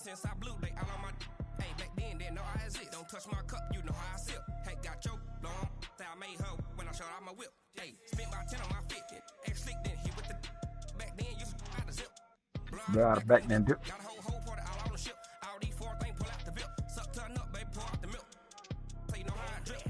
since I blew, they all on my. Hey, back then, didn't know I exist. Don't touch my cup, you know how I sip. Hey, got your long, say I made her when I showed out my whip. Hey, spent about 10 on my fit. Ex-slick didn't hit with the. Back then, you out the zip. Yeah, back then, too. Got a whole for the all on the ship. All these four things pull out the bill. Suck, turn up, baby, pour out the milk. So you know how I drip.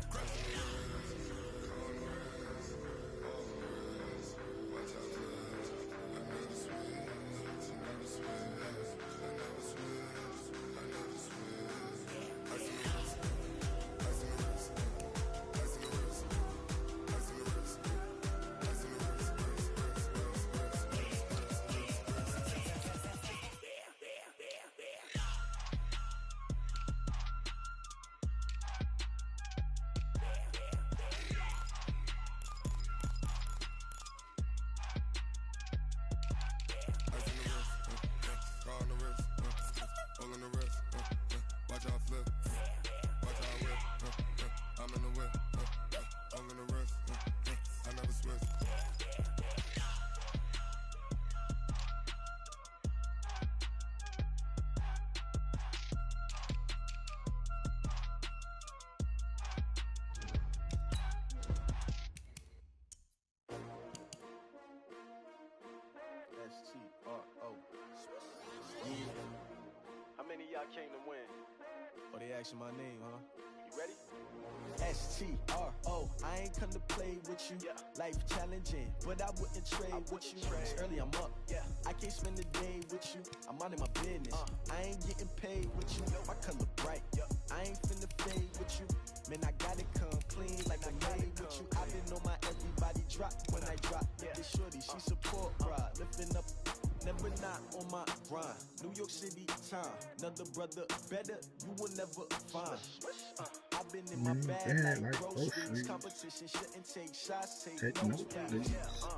How many of y'all came to win? Oh, they asking my name, huh? You ready? S-T-R-O, I ain't come to play with you. Yeah. Life challenging, but I wouldn't trade with you. It's early, I'm up. Yeah. I can't spend the day with you. I'm out of my business. I ain't getting paid with you. My color bright. I ain't finna fade with you. Man, I gotta come clean like I made with you. I been on my everybody drop when I drop. This shorty, she support ride. Lifting up, never not on my grind. New York City time. Another brother better, you will never find. I've been in my bag like groceries. Competition shouldn't take shots, take notes, please.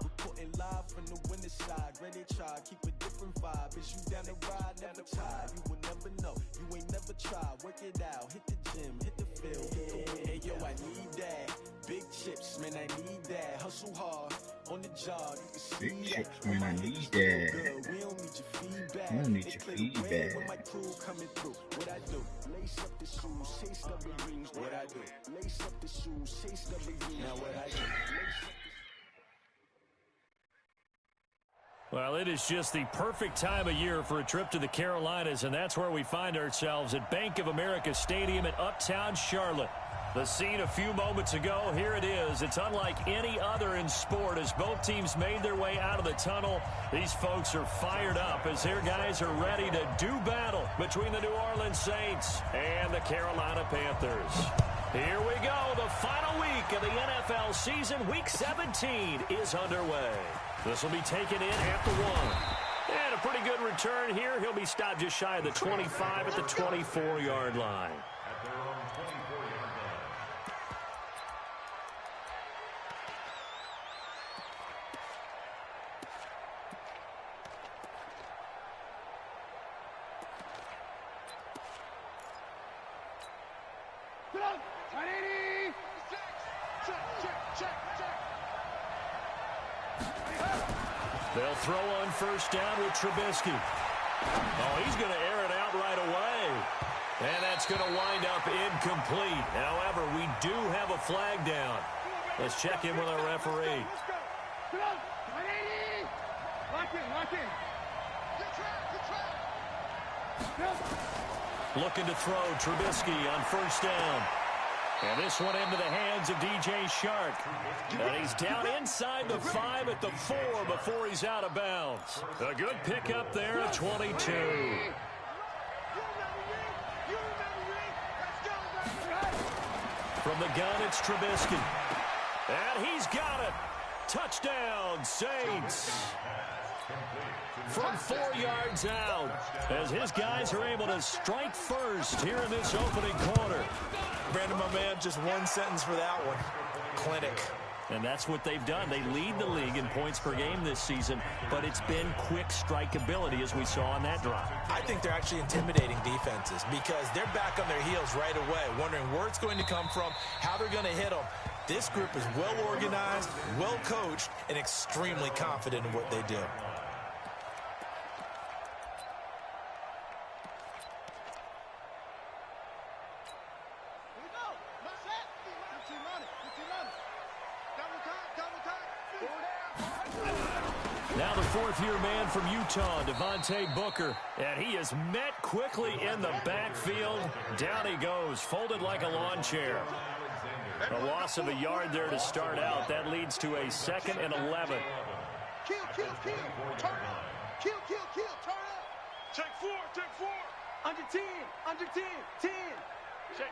Reporting live from the winter side. Ready to try, keep a different vibe. Is you down the ride, never tired. You will never know, you ain't never tried. Work it out, hit the gym, hit the field, hit the wind. Hey yo, I need that. Big chips, man, I need that. Hustle hard on the job, you can see Big that. chips, man, I need that. Good. We don't need your feedback. We don't need your feedback. When my crew coming through, what I do? Lace up the shoes, chase W's. What I do? Lace up the shoes, chase W's. Now what I do? Well, it is just the perfect time of year for a trip to the Carolinas, and that's where we find ourselves at Bank of America Stadium in Uptown Charlotte. The scene a few moments ago, here it is. It's unlike any other in sport as both teams made their way out of the tunnel. These folks are fired up as their guys are ready to do battle between the New Orleans Saints and the Carolina Panthers. Here we go. The final week of the NFL season, Week 17, is underway. This will be taken in at the 1. And a pretty good return here. He'll be stopped just shy of the 25 at the 24-yard line. They'll throw on first down with Trubisky. Oh, he's going to air it out right away. And that's going to wind up incomplete. However, we do have a flag down. Let's check in with our referee. Looking to throw Trubisky on first down. And this one into the hands of DJ Shark. And he's down inside the 5 at the 4 before he's out of bounds. A good pickup there at 22. From the gun, it's Trubisky. And he's got it. Touchdown, Saints. From 4 yards out, as his guys are able to strike first here in this opening quarter. Brandon, my man, just one sentence for that one. Clinic. And that's what they've done. They lead the league in points per game this season, but it's been quick strikeability as we saw on that drive. I think they're actually intimidating defenses because they're back on their heels right away, wondering where it's going to come from, how they're going to hit them. This group is well organized, well coached, and extremely confident in what they do. Now the fourth-year man from Utah, Devontae Booker. And he is met quickly in the backfield. Down he goes, folded like a lawn chair. A loss of a yard there to start out. That leads to a 2nd and 11. Kill, turn up. Kill, turn up. Check four. Under 10, 10. Check.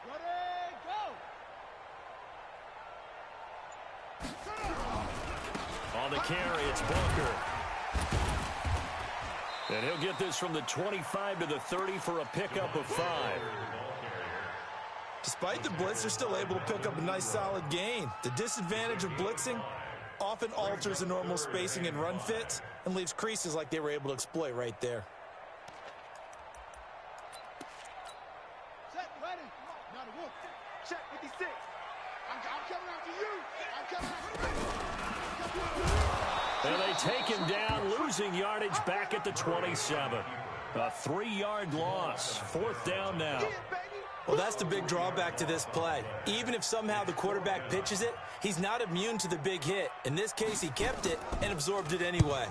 Ready, go. On the carry, it's Booker. And he'll get this from the 25 to the 30 for a pickup of 5. Despite the blitz, they're still able to pick up a nice solid gain. The disadvantage of blitzing often alters the normal spacing and run fits and leaves creases like they were able to exploit right there. Check, ready. Now the wolf. Check 56. I'm coming after you. And they take him down, losing yardage back at the 27. A 3-yard loss. 4th down now. Well, that's the big drawback to this play. Even if somehow the quarterback pitches it, he's not immune to the big hit. In this case, he kept it and absorbed it anyway.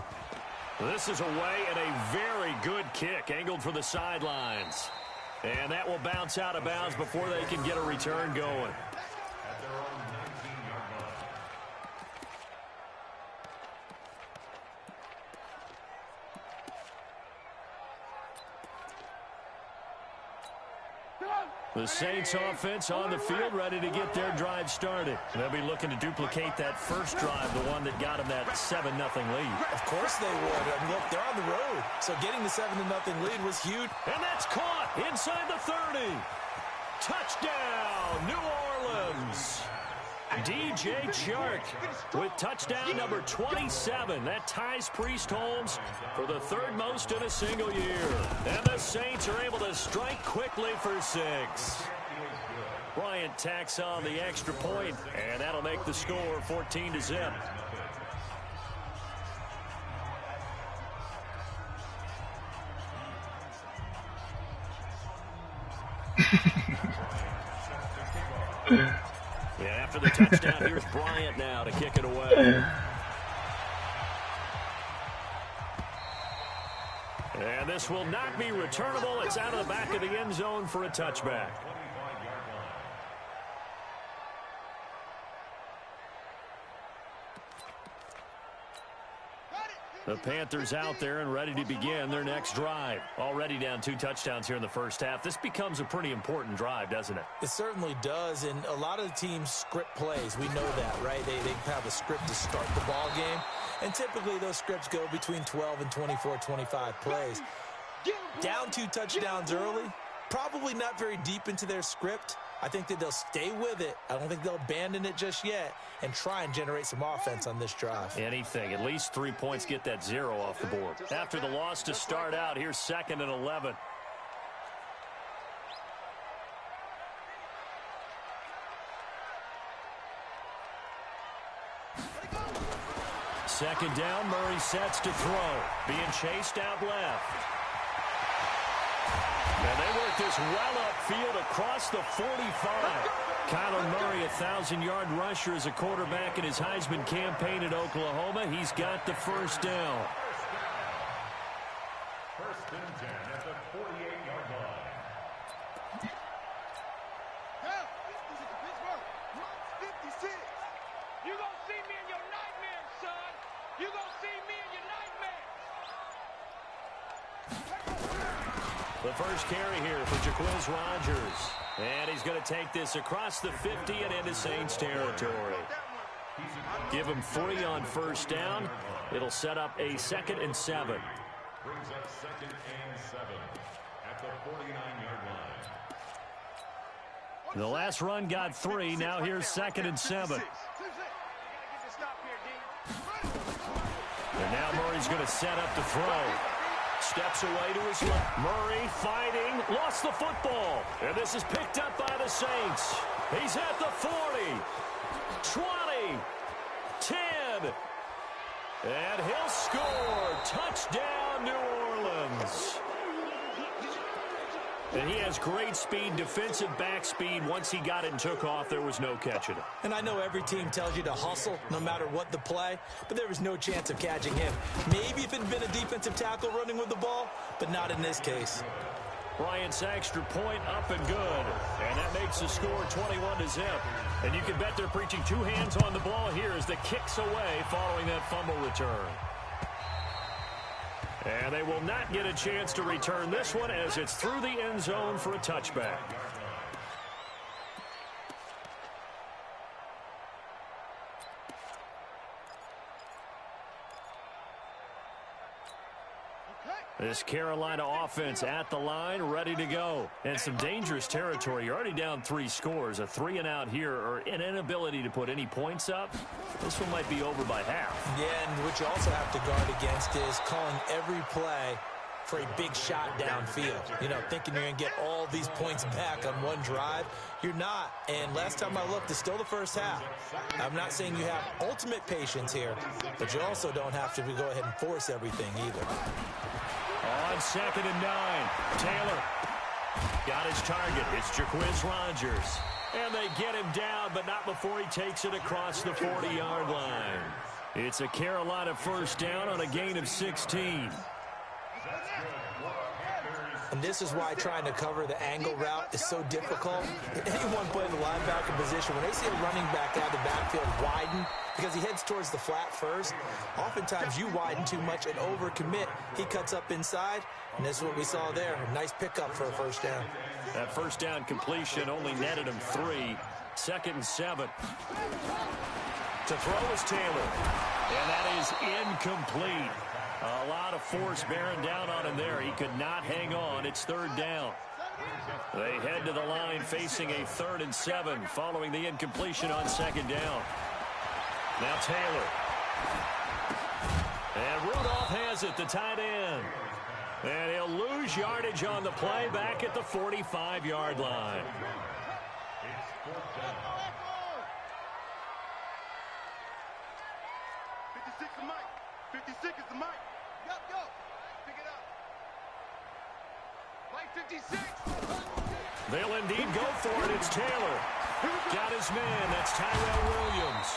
This is away and a very good kick, angled for the sidelines. And that will bounce out of bounds before they can get a return going. The Saints offense on the field, ready to get their drive started. They'll be looking to duplicate that first drive, the one that got them that 7-0 lead. Of course they would. I mean, look, they're on the road. So getting the 7-0 lead was huge. And that's caught inside the 30. Touchdown, New Orleans. DJ Chark with touchdown number 27. That ties Priest Holmes for the 3rd most in a single year. And the Saints are able to strike quickly for 6. Bryant tacks on the extra point, and that'll make the score 14-0. Yeah, after the touchdown, here's Bryant now to kick it away. And this will not be returnable. It's out of the back of the end zone for a touchback. The Panthers out there and ready to begin their next drive. Already down 2 touchdowns here in the first half. This becomes a pretty important drive, doesn't it? It certainly does, and a lot of the teams script plays. We know that, right? They have a script to start the ball game, and typically those scripts go between 12 and 24, 25 plays. Down 2 touchdowns early, probably not very deep into their script. I think that they'll stay with it. I don't think they'll abandon it just yet and try and generate some offense on this drive. Anything. At least 3 points, get that 0 off the board. After the loss to start out, here's 2nd and 11. Second down, Murray sets to throw. Being chased out left. And they work this well upfield across the 45. Kyler Murray, a 1,000-yard rusher as a quarterback in his Heisman campaign at Oklahoma. He's got the first down. First and 10 at the 48-yard line. Hell, this is Pittsburgh. 56. You gonna see me in your nightmares, son. You gonna see me in your nightmares. The first carry here for Jaquiz Rogers. And he's going to take this across the 50 and into Saints territory. Give him 3 on first down. It'll set up a 2nd and 7. Brings up 2nd and 7 at the 49-yard line. The last run got 3. Now here's 2nd and 7. And now Murray's going to set up to throw. Steps away to his left. Murray fighting. Lost the football. And this is picked up by the Saints. He's at the 40. 20. 10. And he'll score. Touchdown, New Orleans. And he has great speed, defensive back speed. Once he got it and took off, there was no catching it. And I know every team tells you to hustle no matter what the play, but there was no chance of catching him. Maybe if it had been a defensive tackle running with the ball, but not in this case. Bryant's extra point up and good. And that makes the score 21-0. And you can bet they're preaching two hands on the ball here as the kick's away following that fumble return. And they will not get a chance to return this one as it's through the end zone for a touchback. This Carolina offense at the line, ready to go. And some dangerous territory. You're already down 3 scores. A 3-and-out here, or an inability to put any points up. This one might be over by half. Yeah, and what you also have to guard against is calling every play for a big shot downfield. You know, thinking you're going to get all these points back on one drive. You're not. And last time I looked, it's still the first half. I'm not saying you have ultimate patience here, but you also don't have to go ahead and force everything either. On 2nd and 9, Taylor got his target. It's Jaquiz Rogers. And they get him down, but not before he takes it across the 40-yard line. It's a Carolina first down on a gain of 16. And this is why trying to cover the angle route is so difficult. Anyone playing the linebacker position, when they see a running back out of the backfield widen because he heads towards the flat first, oftentimes you widen too much and overcommit. He cuts up inside, and this is what we saw there. A nice pickup for a first down. That first down completion only netted him 3. 2nd and 7. To throw is Taylor. And that is incomplete. A lot of force bearing down on him there. He could not hang on. It's 3rd down. They head to the line facing a 3rd and 7 following the incompletion on 2nd down. Now Taylor. And Rudolph has it, the tight end. And he'll lose yardage on the play back at the 45-yard line. 56 is Mike. 56 is the Mike. Yo. Pick it up. Mike 56. They'll indeed go for it. It's Taylor. Got his man. That's Tyrell Williams.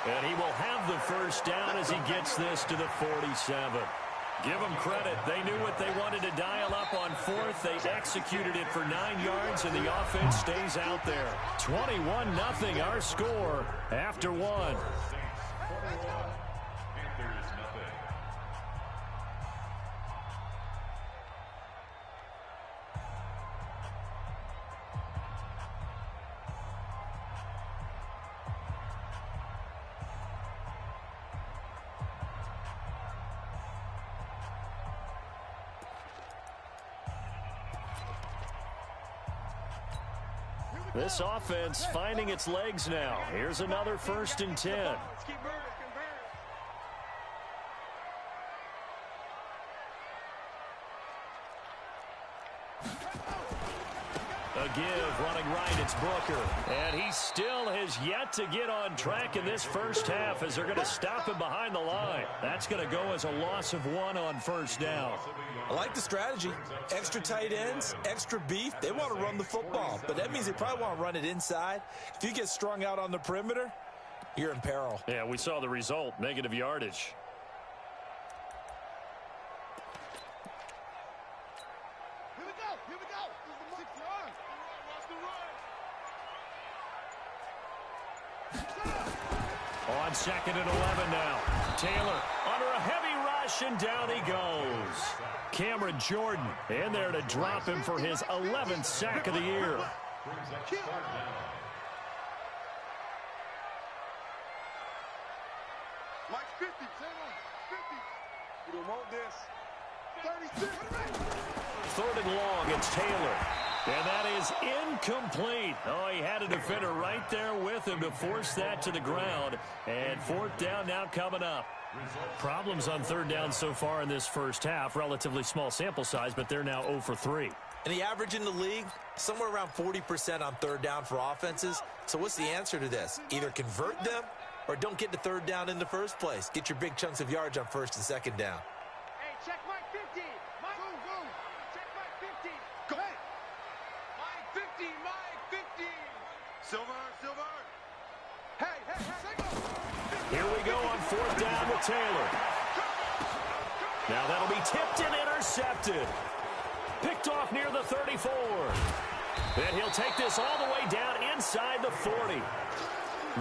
And he will have the first down as he gets this to the 47. Give them credit. They knew what they wanted to dial up on 4th. They executed it for 9 yards, and the offense stays out there. 21-0 our score after 1. This offense finding its legs now. Here's another 1st and 10. A give, running right, it's Booker. And he still has yet to get on track in this first half as they're going to stop him behind the line. That's going to go as a loss of 1 on 1st down. I like the strategy. Extra tight ends, extra beef. They want to run the football, but that means they probably want to run it inside. If you get strung out on the perimeter, you're in peril. Yeah, we saw the result, negative yardage. Here we go. This is the 6 yard. On 2nd and 11 now. Taylor under a heavy rush, and down he goes. Cameron Jordan in there to drop him for his 11th sack of the year. Mike 50. 50. We don't want this. 36. 3rd and long, it's Taylor. And that is incomplete. Oh, he had a defender right there with him to force that to the ground. And 4th down now coming up. Problems on 3rd down so far in this first half. Relatively small sample size, but they're now 0 for 3. And the average in the league, somewhere around 40% on 3rd down for offenses. So what's the answer to this? Either convert them or don't get to 3rd down in the first place. Get your big chunks of yards on 1st and 2nd down. Hey, check Mike 50. Mike, go. Check Mike 50. Go ahead. Mike, 50. Silver. Hey, go. Here we go on 4th down with Taylor. Now that'll be tipped and intercepted. Picked off near the 34. And he'll take this all the way down inside the 40.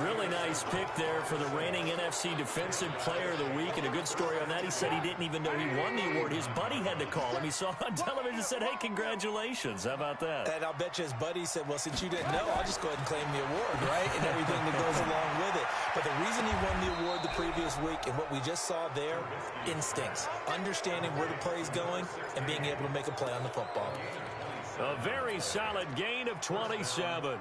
Really nice pick there for the reigning NFC Defensive Player of the Week. And a good story on that. He said he didn't even know he won the award. His buddy had to call him. He saw it on television and said, hey, congratulations. How about that? And I'll bet you his buddy said, well, since you didn't know, I'll just go ahead and claim the award, right? And everything that goes along with it. But the reason he won the award the previous week and what we just saw there, instincts. Understanding where the play is going and being able to make a play on the football. A very solid gain of 27.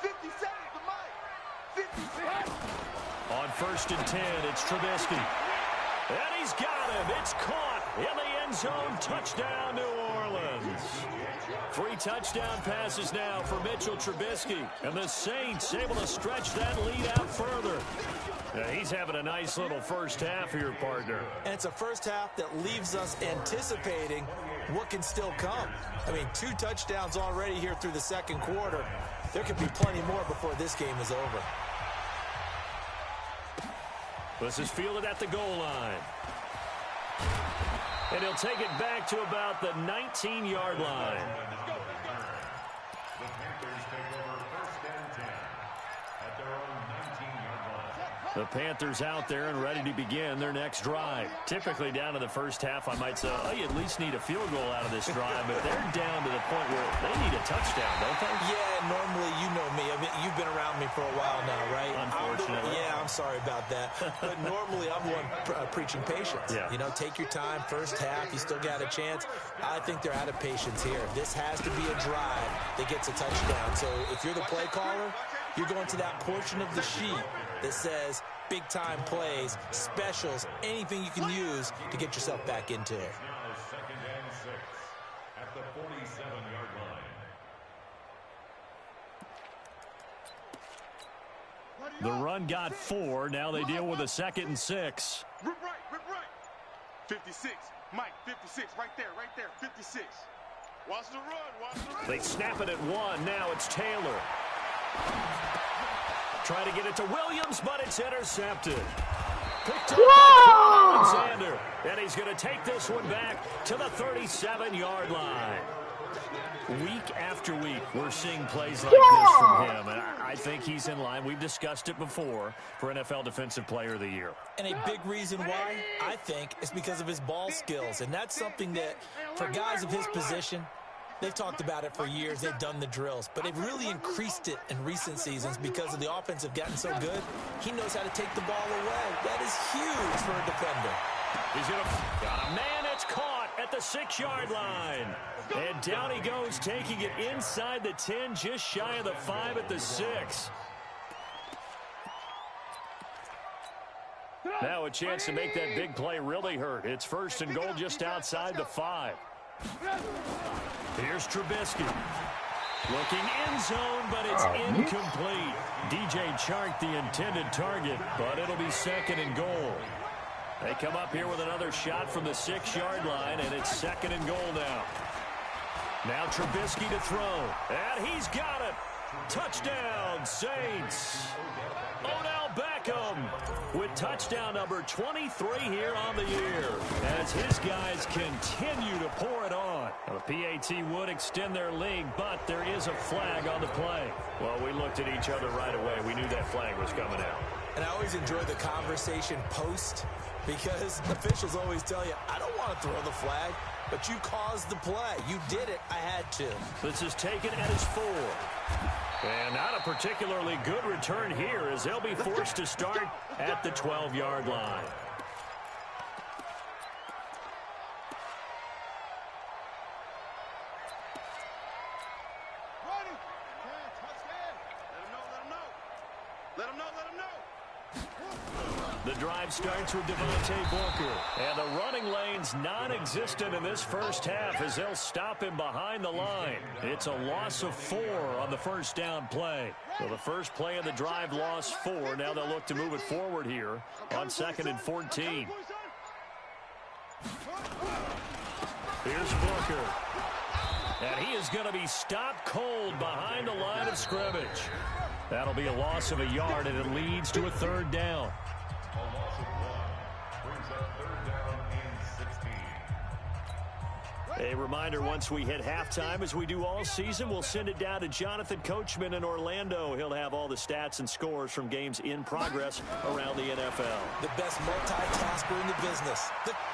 50 seconds to Mike. 50 seconds. On 1st and 10, it's Trubisky. And he's got him. It's caught in the end zone. Touchdown, New Orleans. 3 touchdown passes now for Mitchell Trubisky. And the Saints able to stretch that lead out further. Now, he's having a nice little first half here, partner. And it's a first half that leaves us anticipating what can still come. I mean, 2 touchdowns already here through the second quarter. There could be plenty more before this game is over. This is fielded at the goal line. And he'll take it back to about the 19-yard line. The Panthers take over 1st and 10 at their own 19-yard line. The Panthers out there and ready to begin their next drive. Typically down to the first half, I might say, oh, you at least need a field goal out of this drive, but they're down to the point where they need a touchdown, don't they? Yeah, normally, you know me. I mean, you've been around me for a while now, right? Unfortunately. I'm sorry about that. But normally, I'm one preaching patience. Yeah. You know, take your time, first half, you still got a chance. I think they're out of patience here. This has to be a drive that gets a touchdown. So if you're the play caller, you're going to that portion of the sheet that says big-time plays, specials, anything you can use to get yourself back into it. Now 2nd and 6 at the 47-yard line. The run got 4. Now they deal with a 2nd and 6. Rip right. 56. Mike, 56. Right there. 56. Watch the run. They snap it at 1. Now it's Taylor. Try to get it to Williams, but it's intercepted. Picked up by Alexander. And he's going to take this one back to the 37-yard line. Week after week, we're seeing plays like this from him. And I think he's in line. We've discussed it before for NFL Defensive Player of the Year. And a big reason why, I think, is because of his ball skills. And that's something that, for guys of his position, they've talked about it for years. They've done the drills. But they've really increased it in recent seasons because of the offense have gotten so good. He knows how to take the ball away. That is huge for a defender. He's going to got a man. It's caught at the 6-yard line. And down he goes, taking it inside the 10, just shy of the 5 at the 6. Now a chance to make that big play really hurt. It's 1st and goal just outside the 5. Here's Trubisky. Looking end zone, but it's incomplete. DJ Chark, the intended target, but it'll be 2nd and goal. They come up here with another shot from the 6-yard line, and it's 2nd and goal now. Now Trubisky to throw, and he's got it. Touchdown, Saints. Odell Beckham with touchdown number 23 here on the year as his guys continue to pour it on. Now, the PAT would extend their lead, but there is a flag on the play. Well, we looked at each other right away. We knew that flag was coming out. And I always enjoy the conversation post because officials always tell you, I don't want to throw the flag, but you caused the play. You did it. I had to. This is taken at his 4. And not a particularly good return here as they'll be forced to start at the 12-yard line. The drive starts with Devontae Booker. And the running lane's non-existent in this first half as they'll stop him behind the line. It's a loss of 4 on the first down play. So the first play of the drive lost 4. Now they'll look to move it forward here on 2nd and 14. Here's Booker. And he is going to be stopped cold behind the line of scrimmage. That'll be a loss of a yard, and it leads to a third down. A loss of 1 brings up third down and 16. A reminder, once we hit halftime, as we do all season, we'll send it down to Jonathan Coachman in Orlando. He'll have all the stats and scores from games in progress around the NFL. The best multitasker in the business.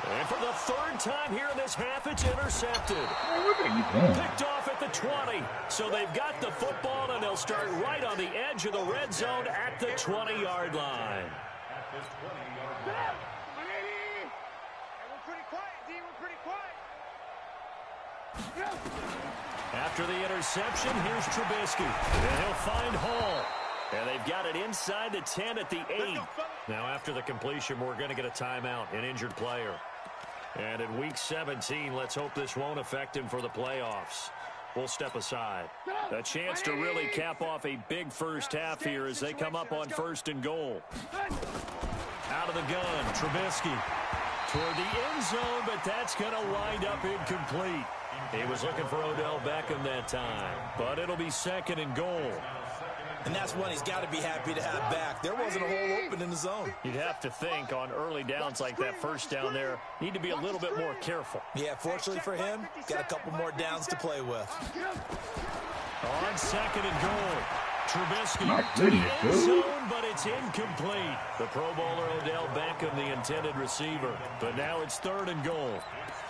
And for the third time here in this half, it's intercepted. What are you doing? Picked off at the 20. So they've got the football, and they'll start right on the edge of the red zone at the 20-yard line. At the 20-yard line. We're pretty quiet, D. We're pretty quiet. After the interception, here's Trubisky. And he'll find Hall. And they've got it inside the 10 at the 8. Now, after the completion, we're going to get a timeout, an injured player. And in Week 17, let's hope this won't affect him for the playoffs. We'll step aside. A chance to really cap off a big first half here as they come up on 1st and goal. Out of the gun, Trubisky. Toward the end zone, but that's going to wind up incomplete. He was looking for Odell Beckham that time, but it'll be 2nd and goal. And that's one he's got to be happy to have back. There wasn't a hole open in the zone. You'd have to think on early downs like that first down there, need to be a little bit more careful. Yeah, fortunately for him, got a couple more downs to play with. On 2nd and goal, Trubisky My to the goodness, end dude. zone, but it's incomplete. The Pro Bowler Odell Beckham, the intended receiver. But now it's 3rd and goal.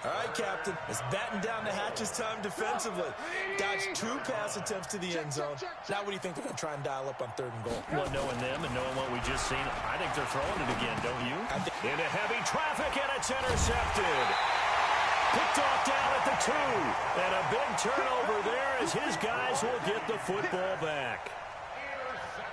All right, Captain. It's batten down the hatches time defensively. Dodged 2 pass attempts to the end zone. Now what do you think they're going to try and dial up on 3rd and goal? Well, knowing them and knowing what we just seen, I think they're throwing it again, don't you? Into heavy traffic, and it's intercepted. Picked off down at the 2. And a big turnover there as his guys will get the football back.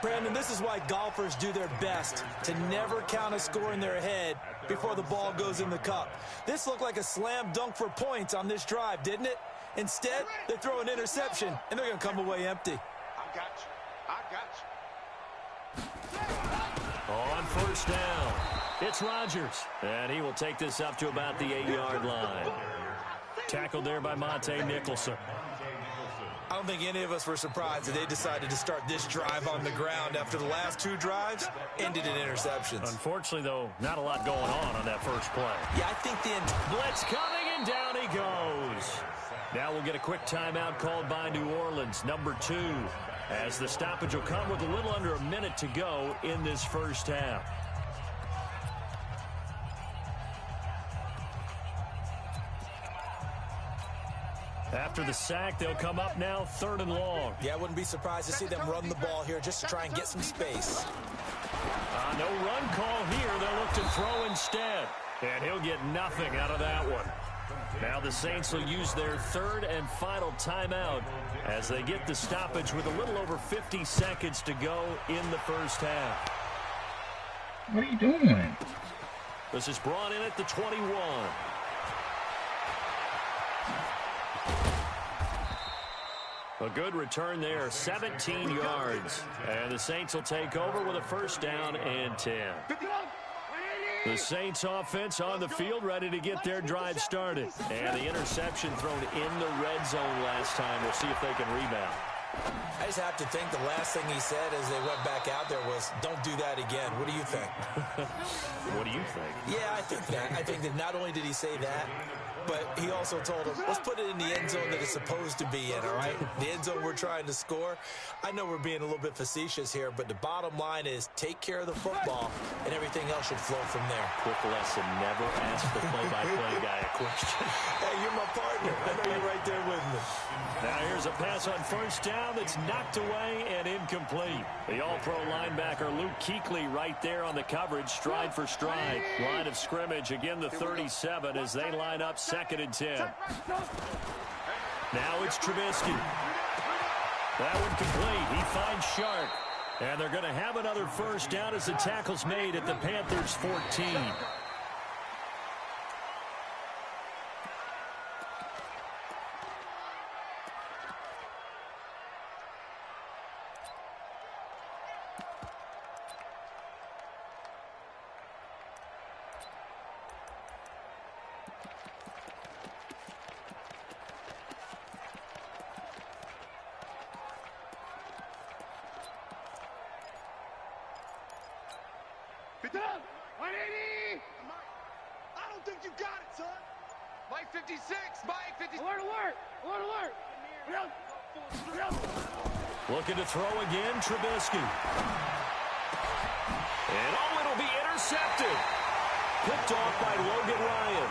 Brandon, this is why golfers do their best to never count a score in their head before the ball goes in the cup. This looked like a slam dunk for points on this drive, didn't it? Instead, they throw an interception, and they're going to come away empty. I got you. On 1st down, it's Rodgers. And he will take this up to about the 8-yard line. Tackled there by Monte Nicholson. I don't think any of us were surprised that they decided to start this drive on the ground after the last 2 drives ended in interceptions. Unfortunately, though, not a lot going on that first play. Yeah, I think the Blitz coming, and down he goes. Now we'll get a quick timeout called by New Orleans, number 2, as the stoppage will come with a little under a minute to go in this first half. After the sack, they'll come up now 3rd and long. Yeah, I wouldn't be surprised to see them run the ball here just to try and get some space. No run call here. They'll look to throw instead. And he'll get nothing out of that one. Now the Saints will use their 3rd and final timeout as they get the stoppage with a little over 50 seconds to go in the first half. What are you doing? This is brought in at the 21. A good return there, 17 yards. And the Saints will take over with a 1st down and 10. The Saints offense on the field ready to get their drive started. And the interception thrown in the red zone last time. We'll see if they can rebound. I just have to think the last thing he said as they went back out there was, don't do that again. What do you think? What do you think? Yeah, I think that. I think that not only did he say that, but he also told him, let's put it in the end zone that it's supposed to be in, all right? The end zone we're trying to score. I know we're being a little bit facetious here, but the bottom line is take care of the football, and everything else should flow from there. Quick lesson, never ask the play-by-play guy a question. Hey, you're my partner. I know you're right there with me. Now here's a pass on 1st down that's knocked away and incomplete. The all-pro linebacker Luke Kuechly right there on the coverage, stride for stride. Line of scrimmage, again the 37 as they line up 2nd and 10. Now it's Trubisky. That one complete. He finds Shark. And they're going to have another 1st down as the tackle's made at the Panthers 14. 180! I don't think you got it, son. Mike 56, Mike 56. Alert, alert, alert, alert. Looking to throw again, Trubisky. And it'll be intercepted. Picked off by Logan Ryan.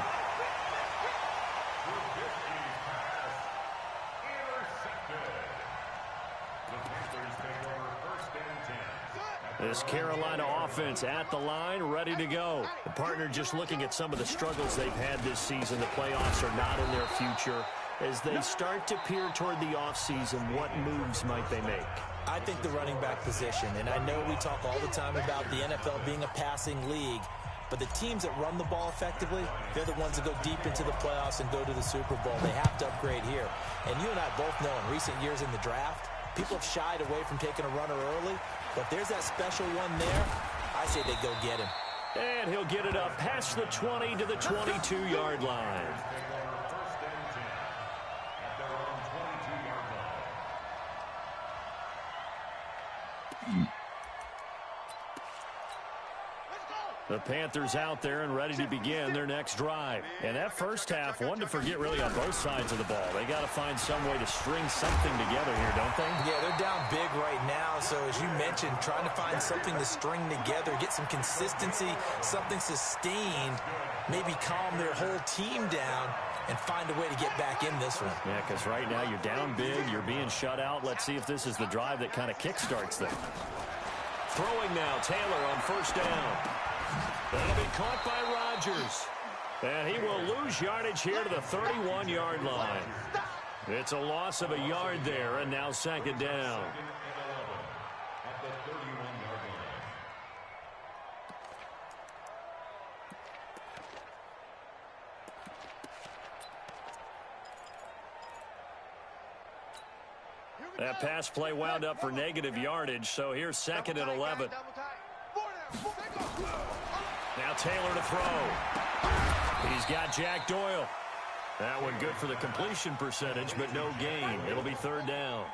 This Carolina offense at the line, ready to go. The partner just looking at some of the struggles they've had this season. The playoffs are not in their future. As they start to peer toward the offseason, what moves might they make? I think the running back position, and I know we talk all the time about the NFL being a passing league, but the teams that run the ball effectively, they're the ones that go deep into the playoffs and go to the Super Bowl. They have to upgrade here. And you and I both know in recent years in the draft, people have shied away from taking a runner early, but there's that special one there. I say they go get him. And he'll get it up past the 20 to the 22-yard line. The Panthers out there and ready to begin their next drive. And that first half, one to forget really on both sides of the ball. They got to find some way to string something together here, don't they? Yeah, they're down big right now. So as you mentioned, trying to find something to string together, get some consistency, something sustained, maybe calm their whole team down and find a way to get back in this one. Yeah, because right now you're down big, you're being shut out. Let's see if this is the drive that kind of kickstarts them. Throwing now, Taylor on first down. That'll be caught by Rodgers. And he will lose yardage here to the 31-yard line. It's a loss of a yard there, and now second down. That pass play wound up for negative yardage, so here's second and 11. Now Taylor to throw. He's got Jack Doyle. That one good for the completion percentage, but no gain. It'll be third down.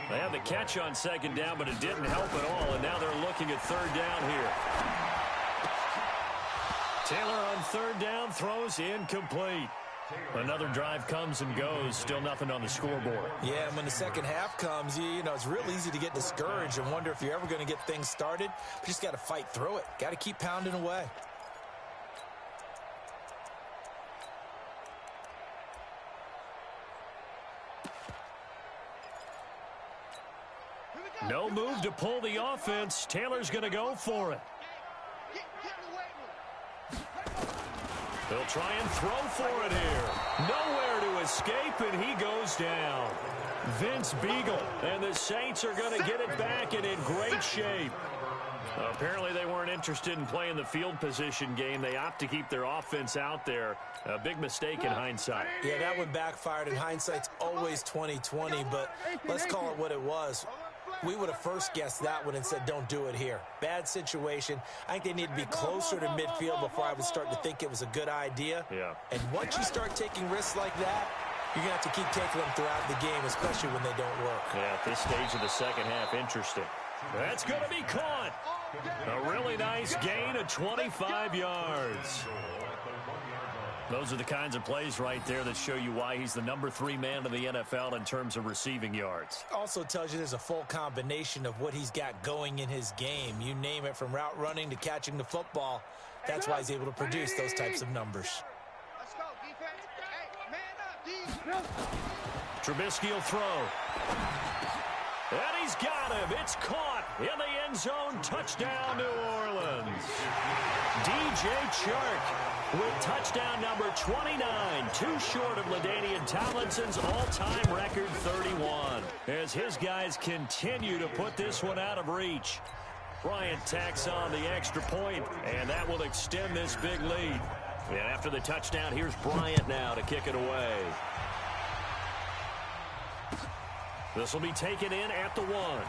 They had the catch on second down, but it didn't help at all, and now they're looking at third down here. Taylor on third down, throws incomplete. Another drive comes and goes, still nothing on the scoreboard. Yeah, and when the second half comes, you know, it's real easy to get discouraged and wonder if you're ever going to get things started. But you just got to fight through it. Got to keep pounding away. No move to pull the offense. Taylor's going to go for it. They'll try and throw for it here. Nowhere to escape, and he goes down. Vince Beagle, and the Saints are going to get it back and in great shape. Apparently they weren't interested in playing the field position game. They opt to keep their offense out there. A big mistake in hindsight. Yeah, that one backfired. In hindsight's always 20/20, but let's call it what it was. We would have first guessed that one and said, don't do it here. Bad situation. I think they need to be closer to midfield before I would start to think it was a good idea. Yeah. And once you start taking risks like that, you're going to have to keep taking them throughout the game, especially when they don't work. Yeah, at this stage of the second half, interesting. That's going to be caught. A really nice gain of 25 yards. Those are the kinds of plays right there that show you why he's the #3 man in the NFL in terms of receiving yards. Also tells you there's a full combination of what he's got going in his game. You name it, from route running to catching the football. That's why he's able to produce those types of numbers. Let's go, defense. Hey, man up, D. Trubisky will throw. And he's got him. It's caught in the end zone. Touchdown, New Orleans. DJ Chark with touchdown number 29. Too short of LaDainian Tomlinson's all-time record 31. As his guys continue to put this one out of reach. Bryant tacks on the extra point, and that will extend this big lead. And after the touchdown, here's Bryant now to kick it away. This will be taken in at the 1.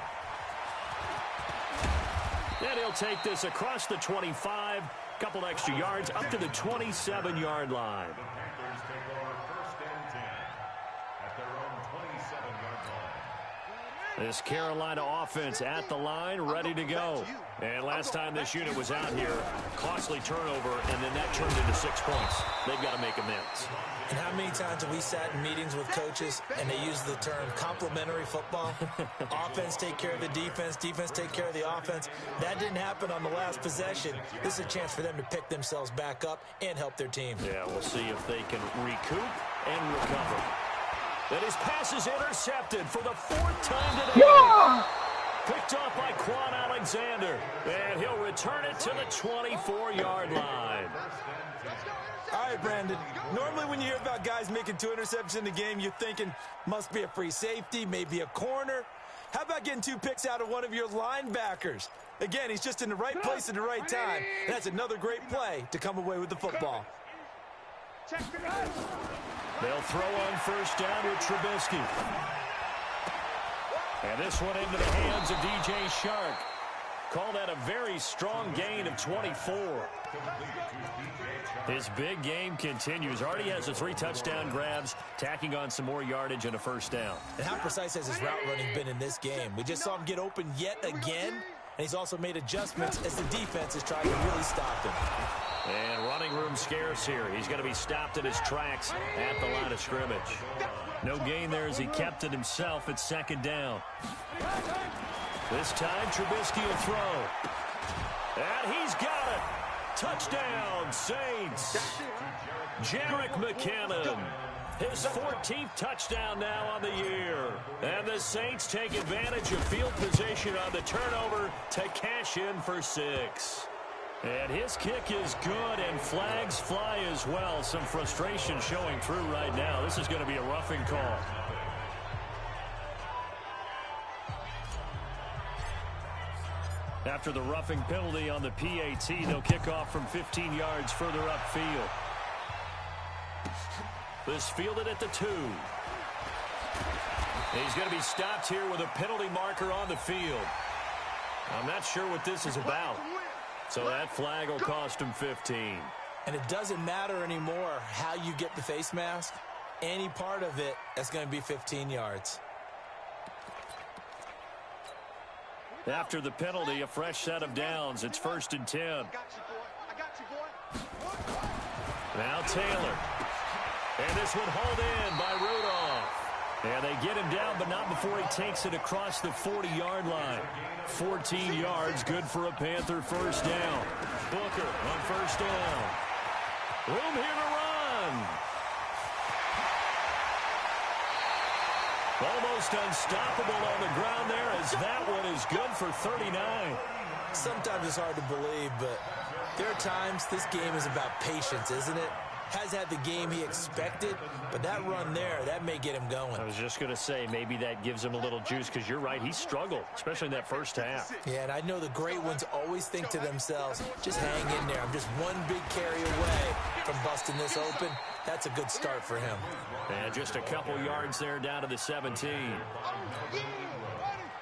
And he'll take this across the 25. Couple extra yards up to the 27-yard line. The Panthers take over first and 10 at their own 27-yard line. This Carolina offense at the line, ready to go. And last time this unit was out here, costly turnover, and then that turned into 6 points. They've got to make amends. And how many times have we sat in meetings with coaches and they use the term complementary football? Offense take care of the defense, defense take care of the offense. That didn't happen on the last possession. This is a chance for them to pick themselves back up and help their team. Yeah, we'll see if they can recoup and recover. And his pass is intercepted for the 4th time today. Yeah. Picked off by Quan Alexander. And he'll return it to the 24-yard line. All right, Brandon. Normally when you hear about guys making 2 interceptions in the game, you're thinking must be a free safety, maybe a corner. How about getting 2 picks out of one of your linebackers? Again, he's just in the right place at the right time. And that's another great play to come away with the football. They'll throw on first down with Trubisky. And this one into the hands of DJ Shark. Call that a very strong gain of 24. His big game continues. Already has the 3 touchdown grabs, tacking on some more yardage and a first down. And how precise has his route running been in this game? We just saw him get open yet again, and he's also made adjustments as the defense is trying to really stop him. And running room scarce here. He's going to be stopped in his tracks at the line of scrimmage. No gain there as he kept it himself at 2nd down. This time, Trubisky will throw. And he's got it. Touchdown, Saints. Jerick McKinnon. His 14th touchdown now on the year. And the Saints take advantage of field position on the turnover to cash in for 6. And his kick is good, and flags fly as well. Some frustration showing through right now. This is going to be a roughing call. After the roughing penalty on the PAT, they'll kick off from 15 yards further upfield. This fielded at the 2. He's going to be stopped here with a penalty marker on the field. I'm not sure what this is about. So that flag will cost him 15. And it doesn't matter anymore how you get the face mask. Any part of it, that's going to be 15 yards. After the penalty, a fresh set of downs. It's 1st and 10. Now Taylor. And this one hauled in by Rudolph. And they get him down, but not before he takes it across the 40-yard line. 14 yards, good for a Panther first down. Booker on first down. Room here to run. Almost unstoppable on the ground there, as that one is good for 39. Sometimes it's hard to believe, but there are times this game is about patience, isn't it? Has had the game he expected, but that run there, that may get him going. I was just going to say, maybe that gives him a little juice, because you're right, he struggled, especially in that first half. Yeah, and I know the great ones always think to themselves, just hang in there. I'm just one big carry away from busting this open. That's a good start for him. And just a couple yards there down to the 17.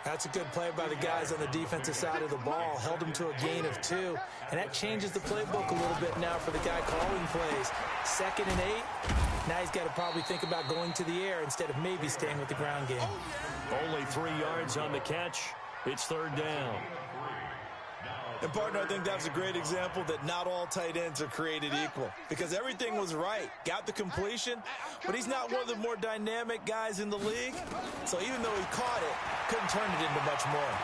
That's a good play by the guys on the defensive side of the ball. Held him to a gain of 2. And that changes the playbook a little bit now for the guy calling plays. 2nd and 8. Now he's got to probably think about going to the air instead of maybe staying with the ground game. Only 3 yards on the catch. It's 3rd down. And, partner, I think that was a great example that not all tight ends are created equal, because everything was right. Got the completion, but he's not one of the more dynamic guys in the league. So even though he caught it, couldn't turn it into much more.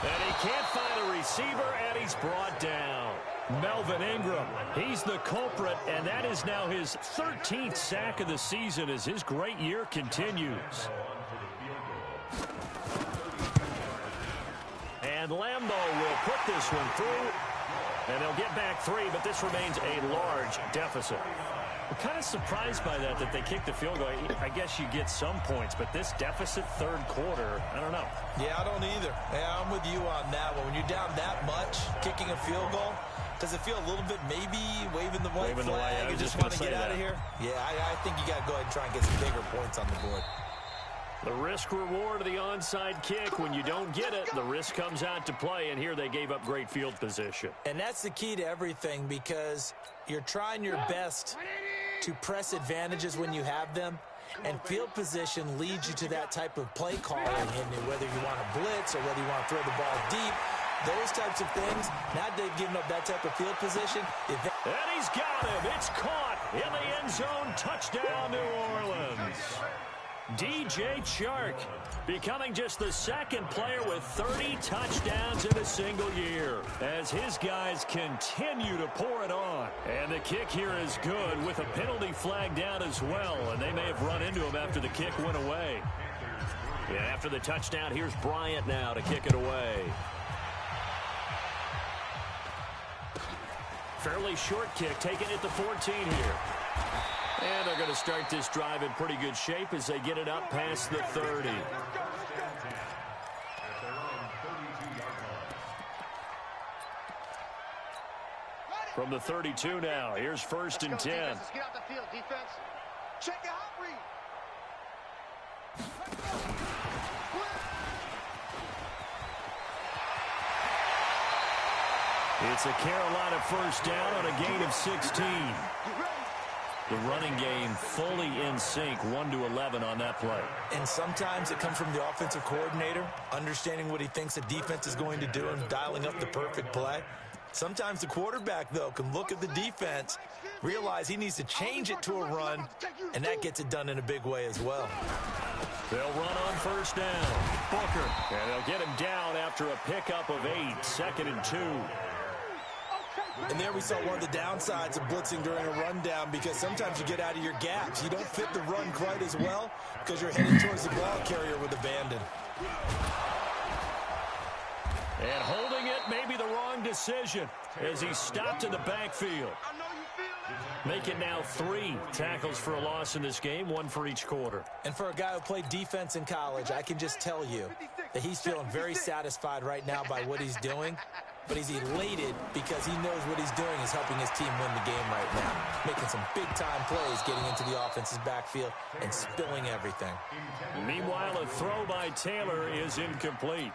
And he can't find a receiver, and he's brought down. Melvin Ingram, he's the culprit, and that is now his 13th sack of the season as his great year continues. And Lambeau will put this one through, and they'll get back 3, but this remains a large deficit. I'm kind of surprised by that they kicked the field goal. I guess you get some points, but this deficit 3rd quarter, I don't know. Yeah, I don't either. Yeah, I'm with you on that one. When you're down that much, kicking a field goal, does it feel a little bit maybe waving the white flag and just want to get out of here? Yeah, I think you got to go ahead and try and get some bigger points on the board. The risk-reward of the onside kick, when you don't get it, the risk comes out to play, and here they gave up great field position. And that's the key to everything, because you're trying your best to press advantages when you have them, And field position leads you to that type of play calling, and whether you want to blitz or whether you want to throw the ball deep, those types of things. Now they've given up that type of field position. And he's got him. It's caught in the end zone. Touchdown, New Orleans. DJ Chark becoming just the second player with 30 touchdowns in a single year as his guys continue to pour it on. And the kick here is good with a penalty flag down as well, and they may have run into him after the kick went away. Yeah, after the touchdown, here's Bryant now to kick it away. Fairly short kick, taken at the 14 here. And they're going to start this drive in pretty good shape as they get it up past the 30. From the 32 now, here's 1st and 10. Get out the field, defense. Check it out, read. It's a Carolina first down on a gain of 16. The running game fully in sync, 1-11 on that play. And sometimes it comes from the offensive coordinator, understanding what he thinks the defense is going to do and dialing up the perfect play. Sometimes the quarterback, though, can look at the defense, realize he needs to change it to a run, and that gets it done in a big way as well. They'll run on first down. Booker. And they'll get him down after a pickup of 8, 2nd and 2. And there we saw one of the downsides of blitzing during a rundown, because sometimes you get out of your gaps. You don't fit the run quite as well because you're heading towards the ball carrier with abandon. And holding it may be the wrong decision as he stopped in the backfield. Make it now 3 tackles for a loss in this game, 1 for each quarter. And for a guy who played defense in college, I can just tell you that he's feeling very satisfied right now by what he's doing. But he's elated because he knows what he's doing is helping his team win the game right now. Making some big-time plays, getting into the offense's backfield and spilling everything. Meanwhile, a throw by Taylor is incomplete.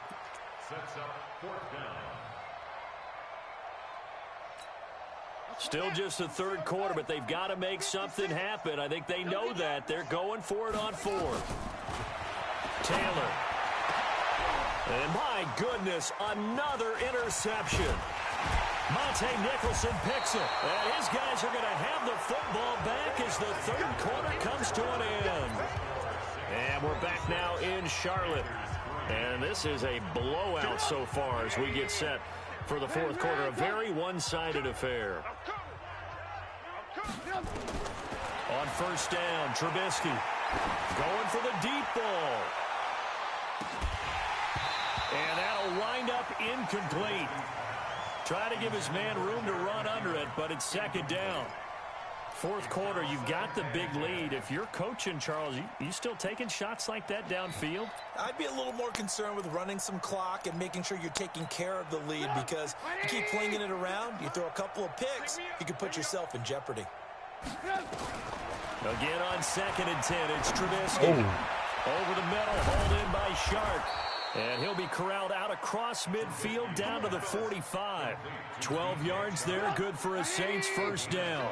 Still just the 3rd quarter, but they've got to make something happen. I think they know that. They're going for it on 4th. Taylor. And my goodness, another interception. Monte Nicholson picks it. And his guys are going to have the football back as the 3rd quarter comes to an end. And we're back now in Charlotte. And this is a blowout so far as we get set for the 4th quarter. A very one-sided affair. On first down, Trubisky going for the deep ball. And that'll wind up incomplete. Trying to give his man room to run under it, but it's 2nd down. 4th quarter, you've got the big lead. If you're coaching, Charles, you still taking shots like that downfield? I'd be a little more concerned with running some clock and making sure you're taking care of the lead, because you keep flinging it around, you throw a couple of picks, you can put yourself in jeopardy. Again on 2nd and 10, it's Trubisky. Over the middle, hauled in by Shark. And he'll be corralled out across midfield down to the 45. 12 yards there, good for a Saints first down.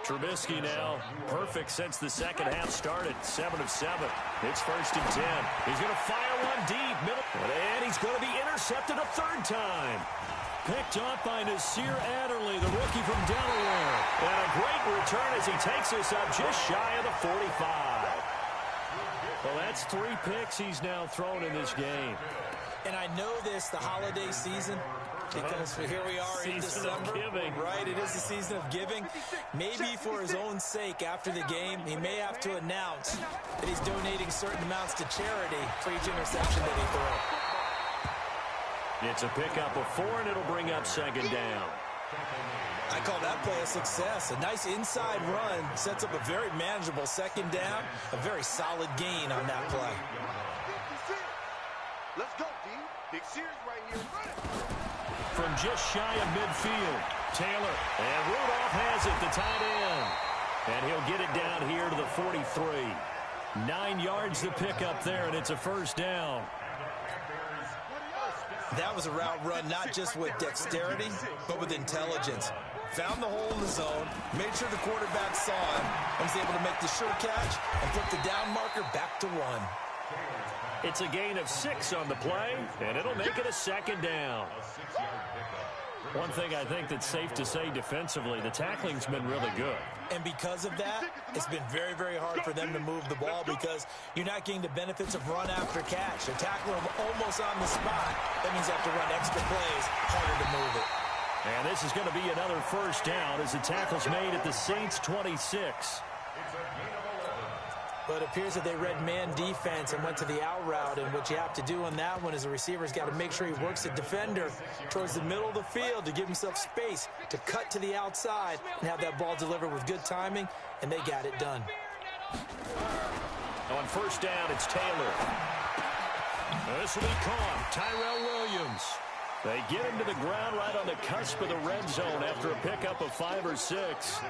Trubisky now, perfect since the second half started, 7 of 7. It's 1st and 10. He's going to fire one deep, middle, and he's going to be intercepted a 3rd time. Picked off by Nasir Adderley, the rookie from Delaware. And a great return as he takes us up just shy of the 45. Well, that's 3 picks he's now thrown in this game. And I know this, the holiday season, because here we are in December. Giving. Right, it is the season of giving. Maybe for his own sake, after the game, he may have to announce that he's donating certain amounts to charity for each interception that he throws. It's a pickup of 4, and it'll bring up 2nd down. I call that play a success. A nice inside run sets up a very manageable 2nd down. A very solid gain on that play. Let's go, D. Big Sears right here. From just shy of midfield, Taylor. And Rudolph has it, the tight end. And he'll get it down here to the 43. 9 yards to pick up there, and it's a first down. That was a route run not just with dexterity, but with intelligence. found the hole in the zone, made sure the quarterback saw him, and was able to make the sure catch and put the down marker back to 1. It's a gain of 6 on the play, and it'll make it a second down. One thing I think that's safe to say defensively, the tackling's been really good. And because of that, it's been very, very hard for them to move the ball because you're not getting the benefits of run after catch. They're tackling them almost on the spot. That means you have to run extra plays, harder to move it. And this is going to be another first down as the tackle's made at the Saints 26. But it appears that they read man defense and went to the out route. And what you have to do on that one is the receiver's got to make sure he works the defender towards the middle of the field to give himself space to cut to the outside and have that ball delivered with good timing, and they got it done. On first down, it's Taylor. This will be caught. Tyrell Williams. They get him to the ground right on the cusp of the red zone after a pickup of 5 or 6.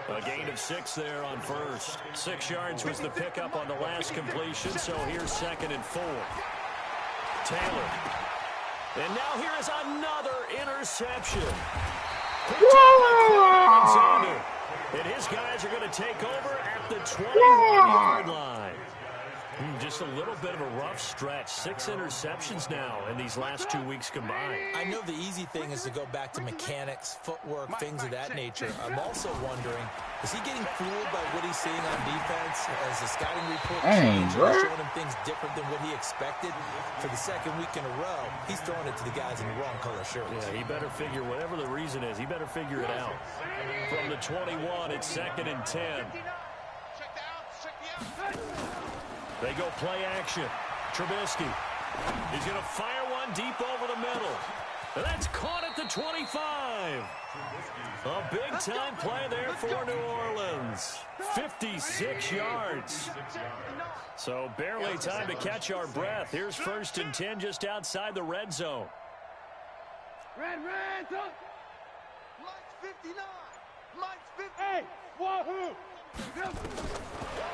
A gain of 6 there on first. 6 yards was the pickup on the last completion, so here's 2nd and 4. Taylor. And now here is another interception. Alexander. And his guys are going to take over at the 21-yard line. Just a little bit of a rough stretch. 6 interceptions now in these last 2 weeks combined. I know the easy thing is to go back to mechanics, footwork, things of that nature. I'm also wondering, is he getting fooled by what he's seeing on defense as the scouting report changed and showing him things different than what he expected? For the second week in a row, he's throwing it to the guys in the wrong color shirts. Yeah, he better figure, whatever the reason is, he better figure it out. From the 21, it's 2nd and 10. They go play action. Trubisky. He's going to fire one deep over the middle. And that's caught at the 25. A big-time play there for New Orleans. 56 yards. So barely time to catch our breath. Here's 1st and 10 just outside the red zone. Red, Mike's 59. Mike's 50. Hey, wahoo!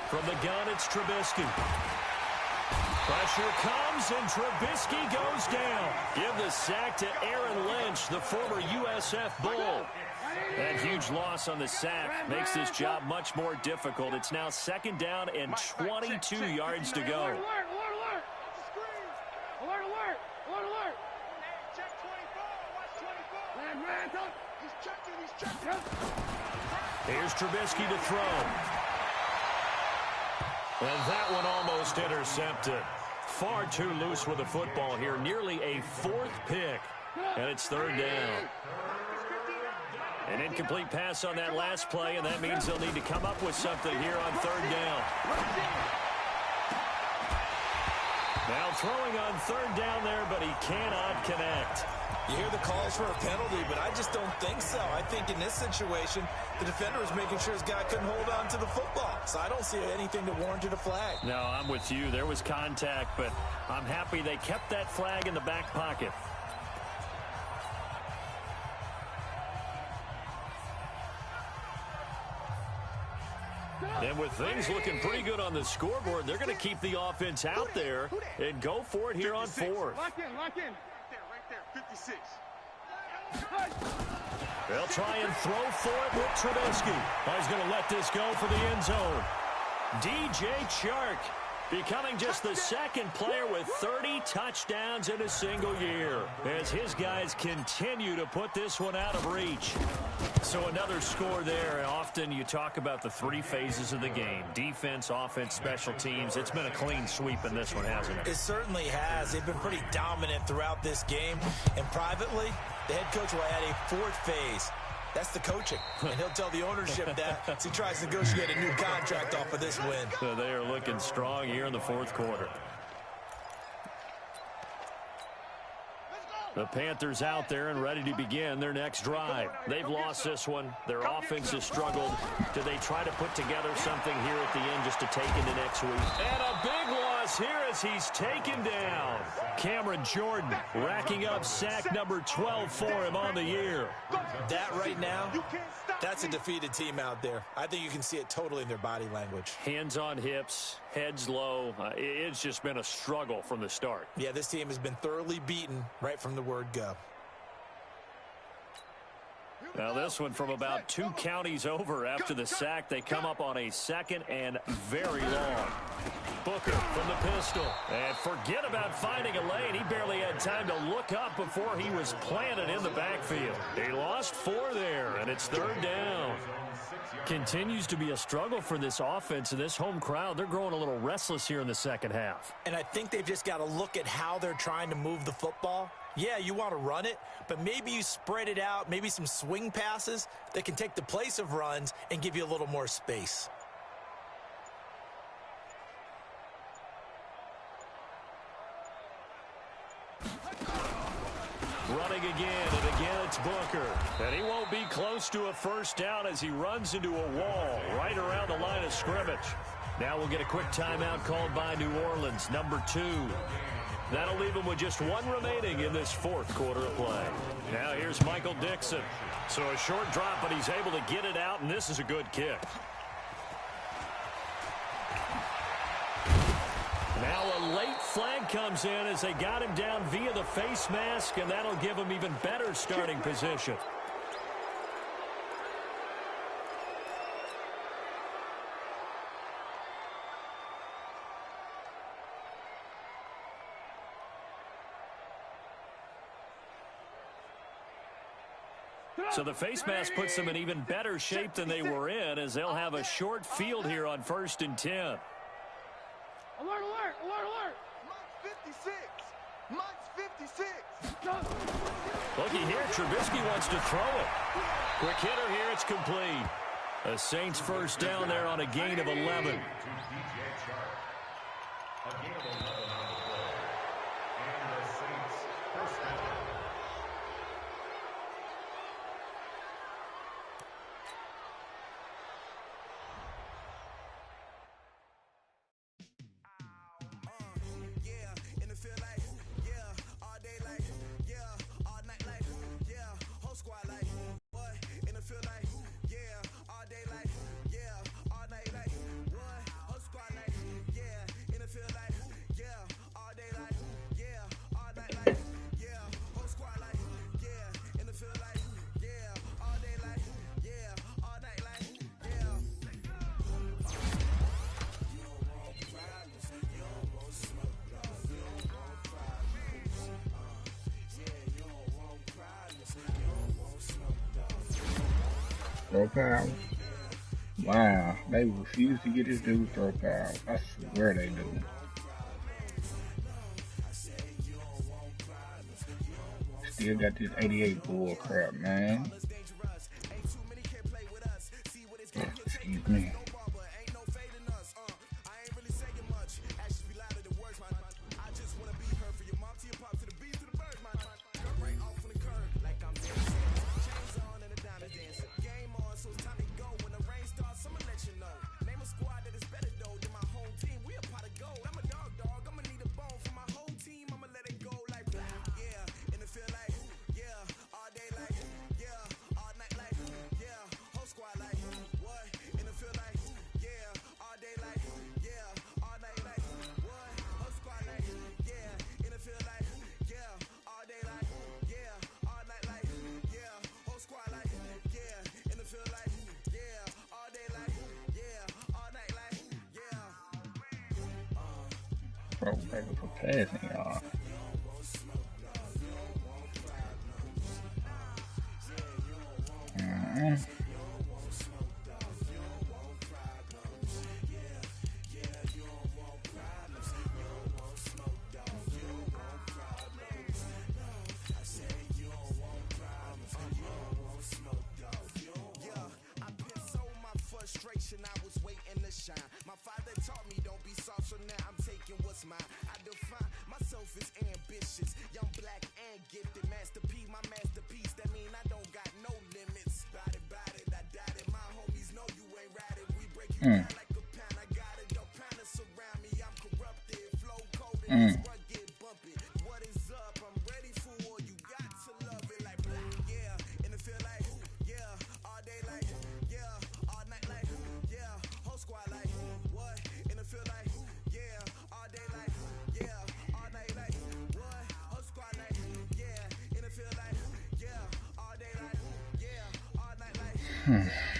From the gun, it's Trubisky. Pressure comes, and Trubisky goes down. Give the sack to Aaron Lynch, the former USF Bull. That huge loss on the sack makes this job much more difficult. It's now 2nd down and 22 yards to go. Alert! Check 24. Watch 24. He's checking. Here's Trubisky to throw. And that one almost intercepted. Far too loose with the football here. Nearly a 4th pick. And it's 3rd down. An incomplete pass on that last play, and that means they'll need to come up with something here on 3rd down. Now throwing on 3rd down there, but he cannot connect. You hear the calls for a penalty, but I just don't think so. I think in this situation, the defender was making sure his guy couldn't hold on to the football. So I don't see anything that warranted a flag. No, I'm with you. There was contact, but I'm happy they kept that flag in the back pocket. And with things looking pretty good on the scoreboard, they're going to keep the offense out there and go for it here on 4th. Lock in. Right there, 56. They'll try and throw for it with Trubisky. He's going to let this go for the end zone. DJ Chark becoming just the 2nd player with 30 touchdowns in a single year as his guys continue to put this one out of reach. So another score there, and often you talk about the 3 phases of the game. Defense, offense, special teams. It's been a clean sweep in this one, hasn't it? It certainly has. They've been pretty dominant throughout this game. And privately, the head coach will add a 4th phase. That's the coaching. And he'll tell the ownership that as he tries to negotiate a new contract off of this win. So they are looking strong here in the 4th quarter. The Panthers out there and ready to begin their next drive. They've lost this one. Their offense has struggled. Do they try to put together something here at the end just to take into next week? And a big loss here as he's taken down. Cameron Jordan racking up sack number 12 for him on the year. That right now, that's a defeated team out there. I think you can see it totally in their body language. Hands on hips, heads low. It's just been a struggle from the start. Yeah, this team has been thoroughly beaten right from the word go. Now this one from about 2 counties over. After the sack, they come up on a 2nd and very long. Booker from the pistol. And forget about finding a lane. He barely had time to look up before he was planted in the backfield. He lost 4 there, and it's 3rd down. Continues to be a struggle for this offense and this home crowd. They're growing a little restless here in the second half. And I think they've just got to look at how they're trying to move the football. Yeah, you want to run it, but maybe you spread it out, maybe some swing passes that can take the place of runs and give you a little more space. Running again, and again it's Booker. And he won't be close to a first down as he runs into a wall right around the line of scrimmage. Now we'll get a quick timeout called by New Orleans, number 2. That'll leave him with just 1 remaining in this 4th quarter of play. Now here's Michael Dixon. So a short drop, but he's able to get it out, and this is a good kick. Now a late flag comes in as they got him down via the face mask, and that'll give him even better starting position. So the face mask puts them in even better shape than they were in, as they'll have a short field here on 1st and 10. Alert, alert, alert, alert. Mike's 56. Mike's 56. Looky here, Trubisky wants to throw it. Quick hitter here, it's complete. A Saints first down there on a gain of 11. Throw power. Wow, they refuse to get this dude throw power. I swear they do. Still got this 88 bull crap, man. Excuse me. Bro, baby, for passing, y'all. I was waiting to shine. My father taught me don't be soft, so now I'm taking what's mine. I define myself as ambitious, young, black, and gifted. Master P, my masterpiece. That mean I don't got no limits. Body, I doubt it. My homies know you ain't ratted. We break you down like a pound. I got it. Don't panic surround me. I'm corrupted. Flow cold and this run get bumpy. What is up? I'm ready for war. You got to love it like black. Yeah, and it feel like yeah, all day like yeah, all night like yeah, whole squad like what? And it feel like yeah, all day like yeah, all night like what? Whole squad like yeah, and it feel like yeah, all day like yeah, Hmm.